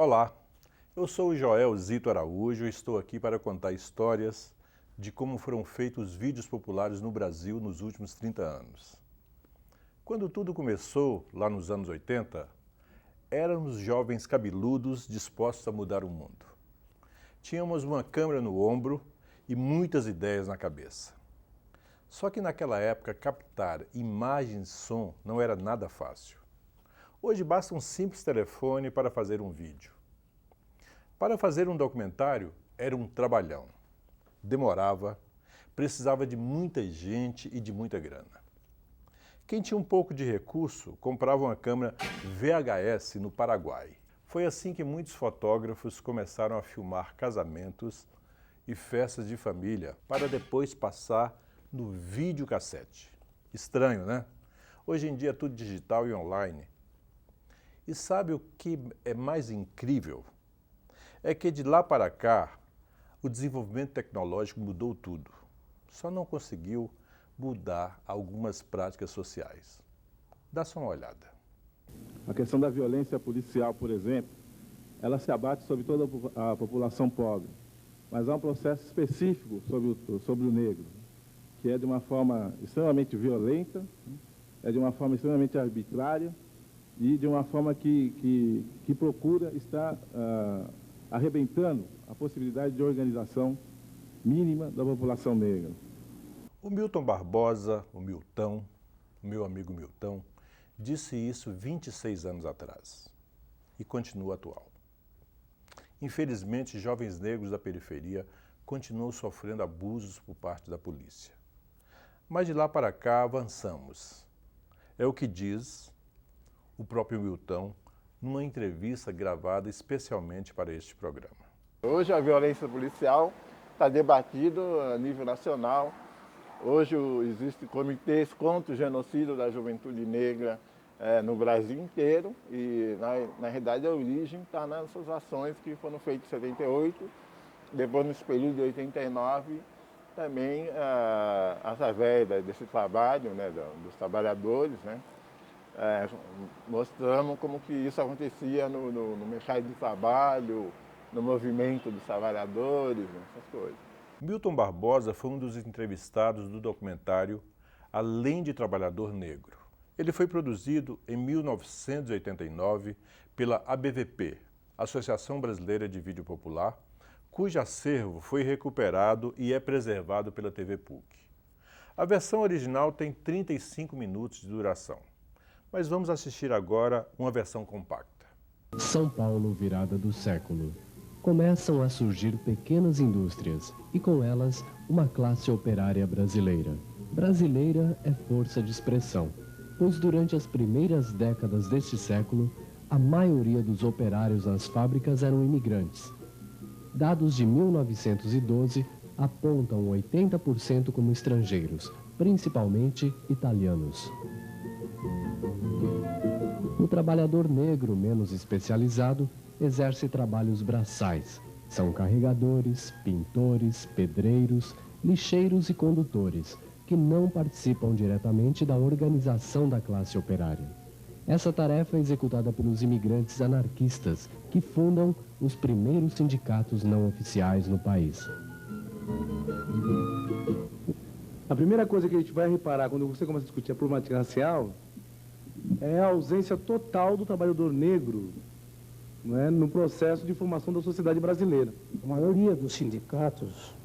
Olá, eu sou o Joel Zito Araújo e estou aqui para contar histórias de como foram feitos os vídeos populares no Brasil nos últimos 30 anos. Quando tudo começou, lá nos anos 80, éramos jovens cabeludos dispostos a mudar o mundo. Tínhamos uma câmera no ombro e muitas ideias na cabeça. Só que naquela época captar imagem e som não era nada fácil. Hoje basta um simples telefone para fazer um vídeo. Para fazer um documentário era um trabalhão. Demorava, precisava de muita gente e de muita grana. Quem tinha um pouco de recurso comprava uma câmera VHS no Paraguai. Foi assim que muitos fotógrafos começaram a filmar casamentos e festas de família para depois passar no videocassete. Estranho, né? Hoje em dia é tudo digital e online. E sabe o que é mais incrível? É que de lá para cá, o desenvolvimento tecnológico mudou tudo. Só não conseguiu mudar algumas práticas sociais. Dá só uma olhada. A questão da violência policial, por exemplo, ela se abate sobre toda a população pobre. Mas há um processo específico sobre o negro, que é de uma forma extremamente violenta, é de uma forma extremamente arbitrária, e de uma forma que procura estar arrebentando a possibilidade de organização mínima da população negra. O Milton Barbosa, o Milton, o meu amigo Milton, disse isso 26 anos atrás e continua atual. Infelizmente, jovens negros da periferia continuam sofrendo abusos por parte da polícia. Mas de lá para cá avançamos. É o que diz o próprio Milton, numa entrevista gravada especialmente para este programa. Hoje a violência policial está debatida a nível nacional. Hoje existem comitês contra o genocídio da juventude negra no Brasil inteiro e, na realidade, a origem está nessas ações que foram feitas em 78, depois nesse período de 89, também através desse trabalho, né, dos trabalhadores, né, mostramos como que isso acontecia no mercado de trabalho, no movimento dos trabalhadores, essas coisas. Milton Barbosa foi um dos entrevistados do documentário Além de Trabalhador Negro. Ele foi produzido em 1989 pela ABVP, Associação Brasileira de Vídeo Popular, cujo acervo foi recuperado e é preservado pela TV PUC. A versão original tem 35 minutos de duração. Mas vamos assistir agora uma versão compacta. São Paulo, virada do século. Começam a surgir pequenas indústrias e com elas uma classe operária brasileira. Brasileira é força de expressão, pois durante as primeiras décadas deste século, a maioria dos operários nas fábricas eram imigrantes. Dados de 1912 apontam 80% como estrangeiros, principalmente italianos. O trabalhador negro menos especializado exerce trabalhos braçais. São carregadores, pintores, pedreiros, lixeiros e condutores, que não participam diretamente da organização da classe operária. Essa tarefa é executada pelos imigrantes anarquistas, que fundam os primeiros sindicatos não oficiais no país. A primeira coisa que a gente vai reparar quando você começa a discutir a problemática racial é a ausência total do trabalhador negro, né, no processo de formação da sociedade brasileira. A maioria dos sindicatos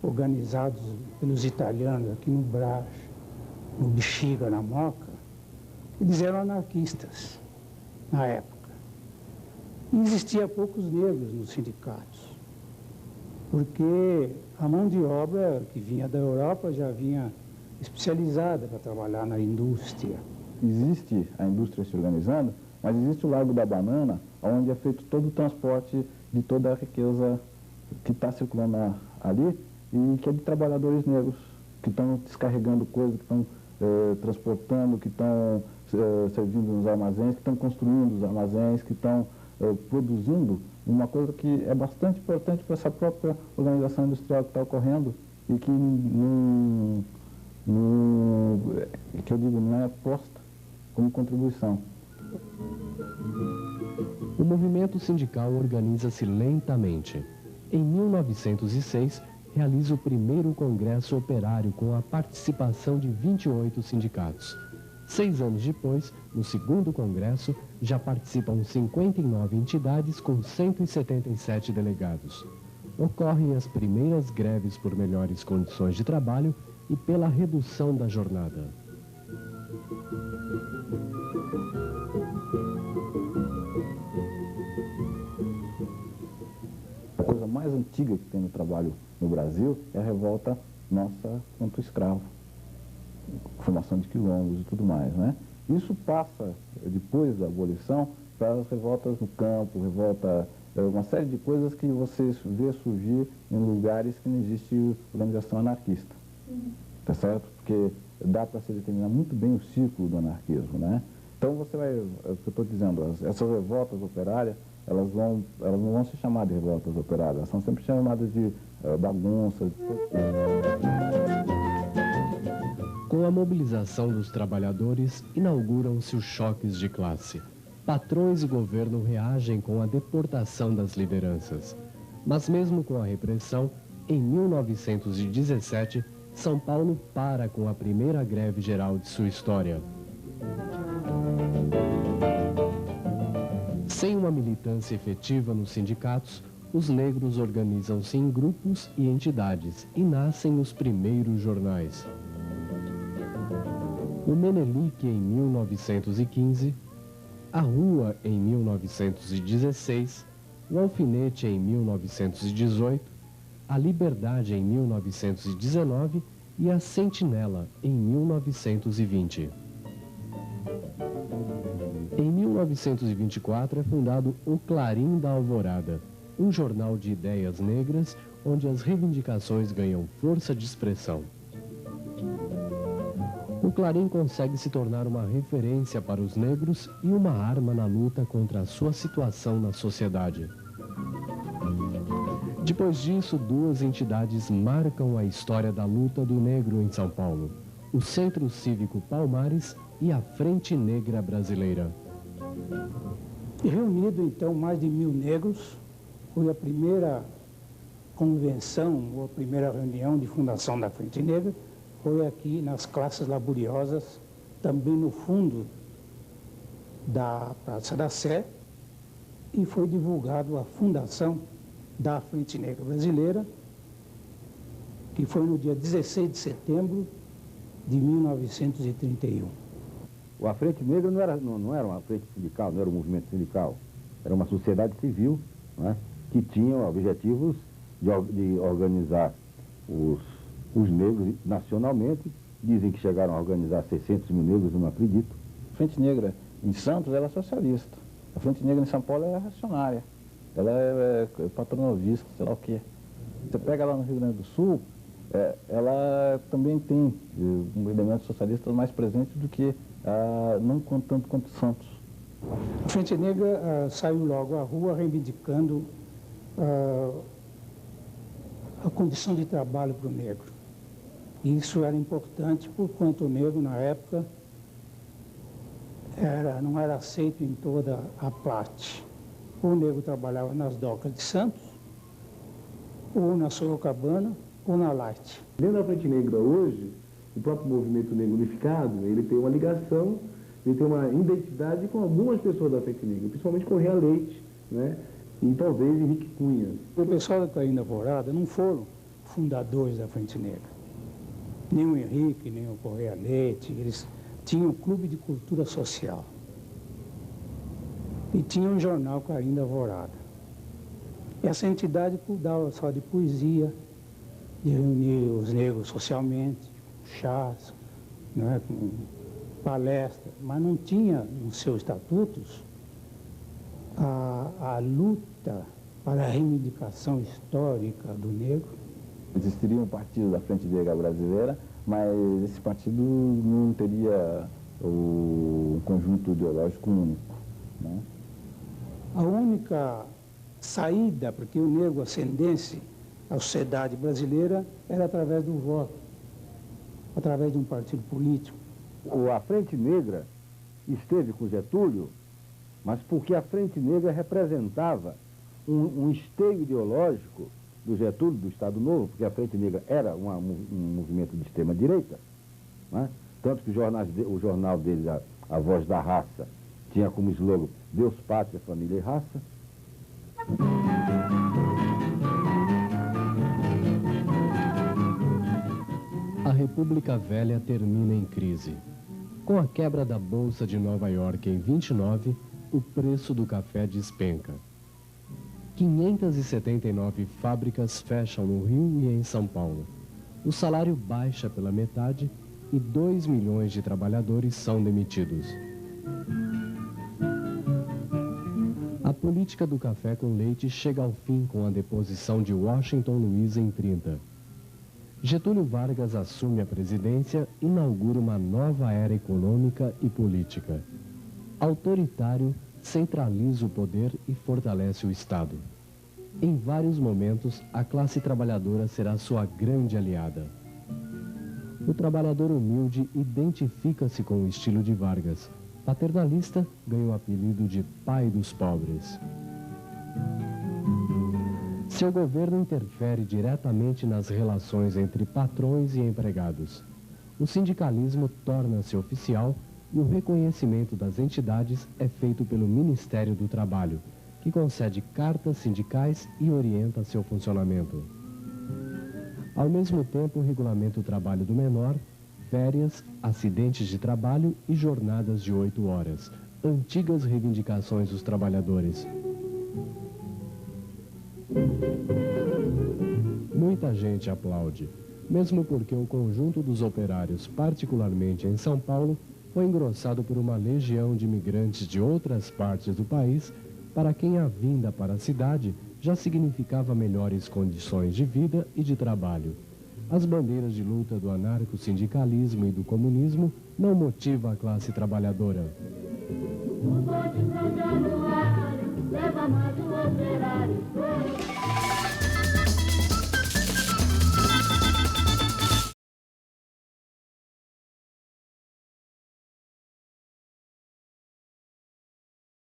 organizados pelos italianos aqui no Brás, no Bexiga, na Moca, eles eram anarquistas na época. E existia poucos negros nos sindicatos, porque a mão de obra que vinha da Europa já vinha especializada para trabalhar na indústria. Existe a indústria se organizando, mas existe o Largo da Banana, onde é feito todo o transporte de toda a riqueza que está circulando ali e que é de trabalhadores negros, que estão descarregando coisas, que estão transportando, que estão servindo nos armazéns, que estão construindo os armazéns, que estão produzindo uma coisa que é bastante importante para essa própria organização industrial que está ocorrendo e que que eu digo, não é posta como contribuição. O movimento sindical organiza-se lentamente. Em 1906, realiza o primeiro congresso operário com a participação de 28 sindicatos. 6 anos depois, no segundo congresso, já participam 59 entidades com 177 delegados. Ocorrem as primeiras greves por melhores condições de trabalho e pela redução da jornada. A coisa mais antiga que tem no trabalho no Brasil é a revolta nossa contra o escravo, formação de quilombos e tudo mais, né? Isso passa, depois da abolição, para as revoltas no campo, uma série de coisas que você vê surgir em lugares que não existe organização anarquista, tá certo? Porque dá para se determinar muito bem o ciclo do anarquismo, né? Então você vai, é o que eu estou dizendo, essas revoltas operárias, elas não vão se chamar de revoltas operárias, elas são sempre chamadas de bagunça. Com a mobilização dos trabalhadores, inauguram-se os choques de classe. Patrões e governo reagem com a deportação das lideranças. Mas mesmo com a repressão, em 1917, São Paulo para com a primeira greve geral de sua história. Sem uma militância efetiva nos sindicatos, os negros organizam-se em grupos e entidades e nascem os primeiros jornais. O Menelique em 1915, a Rua em 1916, o Alfinete em 1918, a Liberdade em 1919 e a Sentinela em 1920. Em 1924 é fundado o Clarim da Alvorada, um jornal de ideias negras onde as reivindicações ganham força de expressão. O Clarim consegue se tornar uma referência para os negros e uma arma na luta contra a sua situação na sociedade. Depois disso, 2 entidades marcam a história da luta do negro em São Paulo: o Centro Cívico Palmares e a Frente Negra Brasileira. Reunido, então, mais de 1.000 negros, foi a primeira convenção, ou a primeira reunião de fundação da Frente Negra, foi aqui nas classes laboriosas, também no fundo da Praça da Sé, e foi divulgado a fundação da Frente Negra Brasileira, que foi no dia 16 de setembro de 1931. A Frente Negra não era uma frente sindical, não era um movimento sindical, era uma sociedade civil, né, que tinha objetivos de organizar os negros nacionalmente. Dizem que chegaram a organizar 600 mil negros, eu não acredito. A Frente Negra em Santos ela é socialista, a Frente Negra em São Paulo é reacionária, ela é patronovista, sei lá o quê. Você pega lá no Rio Grande do Sul, ela também tem um elemento socialista mais presente do que, não tanto quanto Santos. A Frente Negra saiu logo à rua reivindicando a condição de trabalho para o negro. Isso era importante, porquanto o negro, na época, não era aceito em toda a Plate. O negro trabalhava nas docas de Santos, ou na Sorocabana, ou na Light. Dentro da Frente Negra hoje, o próprio movimento negro unificado, ele tem uma ligação, ele tem uma identidade com algumas pessoas da Frente Negra, principalmente com o Rea Leite, né? E talvez Henrique Cunha. O pessoal da Clarim da Alvorada não foram fundadores da Frente Negra. Nem o Henrique, nem o Correia Leite, eles tinham um clube de cultura social. E tinham um jornal Clarim da Alvorada. Essa entidade cuidava só de poesia, de reunir os negros socialmente, chás, né, com palestras, mas não tinha nos seus estatutos a luta para a reivindicação histórica do negro. Existiria um partido da Frente Negra Brasileira, mas esse partido não teria o conjunto ideológico único, né? A única saída para que o negro ascendesse à sociedade brasileira era através do voto, através de um partido político. A Frente Negra esteve com Getúlio mas porque a Frente Negra representava um esteio ideológico do Getúlio, do Estado Novo, porque a Frente Negra era um movimento de extrema-direita, né? Tanto que o jornal deles, a Voz da Raça, tinha como slogan Deus, Pátria, Família e Raça. A República Velha termina em crise. Com a quebra da Bolsa de Nova York em 29, o preço do café despenca. 579 fábricas fecham no Rio e em São Paulo. O salário baixa pela metade e 2 milhões de trabalhadores são demitidos. A política do café com leite chega ao fim com a deposição de Washington Luiz em 30. Getúlio Vargas assume a presidência e inaugura uma nova era econômica e política. Autoritário, centraliza o poder e fortalece o Estado. Em vários momentos, a classe trabalhadora será sua grande aliada. O trabalhador humilde identifica-se com o estilo de Vargas. Paternalista, ganhou o apelido de pai dos pobres. Seu governo interfere diretamente nas relações entre patrões e empregados. O sindicalismo torna-se oficial e o reconhecimento das entidades é feito pelo Ministério do Trabalho, que concede cartas sindicais e orienta seu funcionamento. Ao mesmo tempo, regulamenta o trabalho do menor, férias, acidentes de trabalho e jornadas de 8 horas, antigas reivindicações dos trabalhadores. Muita gente aplaude, mesmo porque o conjunto dos operários, particularmente em São Paulo, foi engrossado por uma legião de imigrantes de outras partes do país, para quem a vinda para a cidade já significava melhores condições de vida e de trabalho. As bandeiras de luta do anarco-sindicalismo e do comunismo não motivam a classe trabalhadora. O bonde São Januário leva mais um operário.